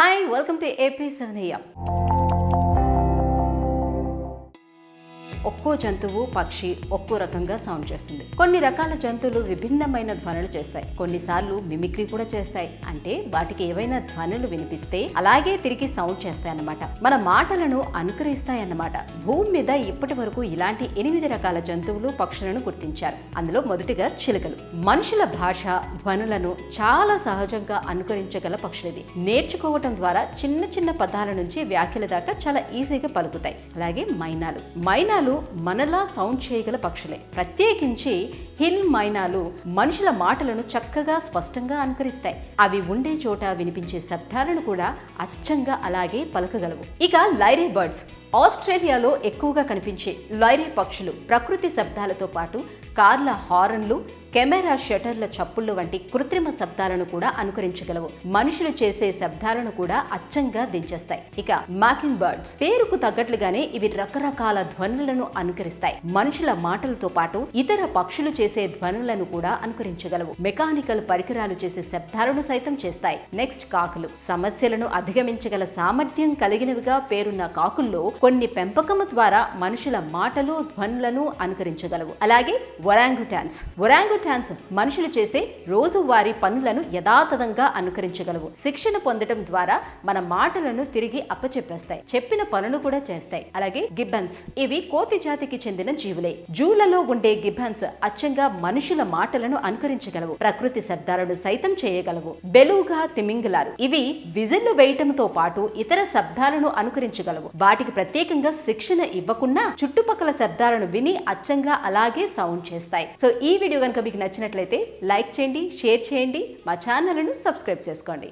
Hi, welcome to AP7AM. ఒక్కో జంతువు పక్షి ఒక్కో రకంగా సౌండ్ చేస్తుంది. కొన్ని రకాల జంతువులు విభిన్నమైన ధ్వనులు చేస్తాయి. కొన్నిసార్లు మిమిక్రీ కూడా చేస్తాయి. అంటే వాటికి ఏవైనా ధ్వనులు వినిపిస్తే అలాగే తిరిగి సౌండ్ చేస్తాయి అన్నమాట. మన మాటలను అనుకరిస్తాయి అన్నమాట. భూమి మీద ఇప్పటి వరకు ఇలాంటి 8 రకాల జంతువులు పక్షులను గుర్తించారు. అందులో మొదటిగా చిలుకలు. మనుషుల భాష ధ్వనులను చాలా సహజంగా అనుకరించగల పక్షులిది. నేర్చుకోవటం ద్వారా చిన్న చిన్న పదాల నుంచి వ్యాఖ్యల దాకా చాలా ఈజీగా పలుకుతాయి. అలాగే మైనాలు మనలా సౌండ్ చేయగల పక్షులే. ప్రత్యేకించి హిల్ మైనాలు మనుషుల మాటలను చక్కగా స్పష్టంగా అనుకరిస్తాయి. అవి ఉండే చోట వినిపించే శబ్దాలను కూడా అచ్చంగా అలాగే పలకగలవు. ఇక లైరీ బర్డ్స్. ఆస్ట్రేలియాలో ఎక్కువగా కనిపించే లైరీ పక్షులు ప్రకృతి శబ్దాలతో పాటు కార్ల హారన్లు, కెమెరా షటర్ల చప్పుళ్ళు వంటి కృత్రిమ శబ్దాలను కూడా అనుకరించగలవు. మనుషులు చేసే శబ్దాలను కూడా అచ్చంగా దించేస్తాయి. ఇక మాకింగ్ బర్డ్స్. పేరుకు తగ్గట్లుగానే ఇవి రకరకాల ధ్వనులను అనుకరిస్తాయి. మనుషుల మాటలతో పాటు ఇతర పక్షులు చేసే ధ్వనులను కూడా అనుకరించగలవు. మెకానికల్ పరికరాలు చేసే శబ్దాలను సైతం చేస్తాయి. నెక్స్ట్ కాకులు. సమస్యలను అధిగమించగల సామర్థ్యం కలిగినవిగా పేరున్న కాకుల్లో కొన్ని పెంపకము ద్వారా మనుషుల మాటలు ధ్వనులను అనుకరించగలవు. అలాగే ఒరాంగుటాన్స్ మనుషులు చేసే రోజువారీ పనులను యథాతథంగా అనుకరించగలవు. శిక్షణ పొందడం ద్వారా మన మాటలను తిరిగి అప్పచెప్పేస్తాయి. చెప్పిన పనులు కూడా చేస్తాయి. అలాగే గిబ్బన్స్. ఇవి కోతి జాతికి చెందిన జీవులే. జూలలో ఉండే గిబ్బన్స్ అచ్చంగా మనుషుల మాటలను అనుకరించగలవు. ప్రకృతి శబ్దాలను సైతం చేయగలవు. బెలుగా తిమింగలాలు. ఇవి విజిల్లు వేయటంతో పాటు ఇతర శబ్దాలను అనుకరించగలవు. వాటికి ప్రత్యేకంగా శిక్షణ ఇవ్వకుండా చుట్టుపక్కల శబ్దాలను విని అచ్చంగా అలాగే సౌండ్ చేస్తాయి. సో ఈ వీడియో కనుక మీకు నచ్చినట్లయితే లైక్ చేయండి, షేర్ చేయండి, మా ఛానల్ను సబ్స్క్రైబ్ చేసుకోండి.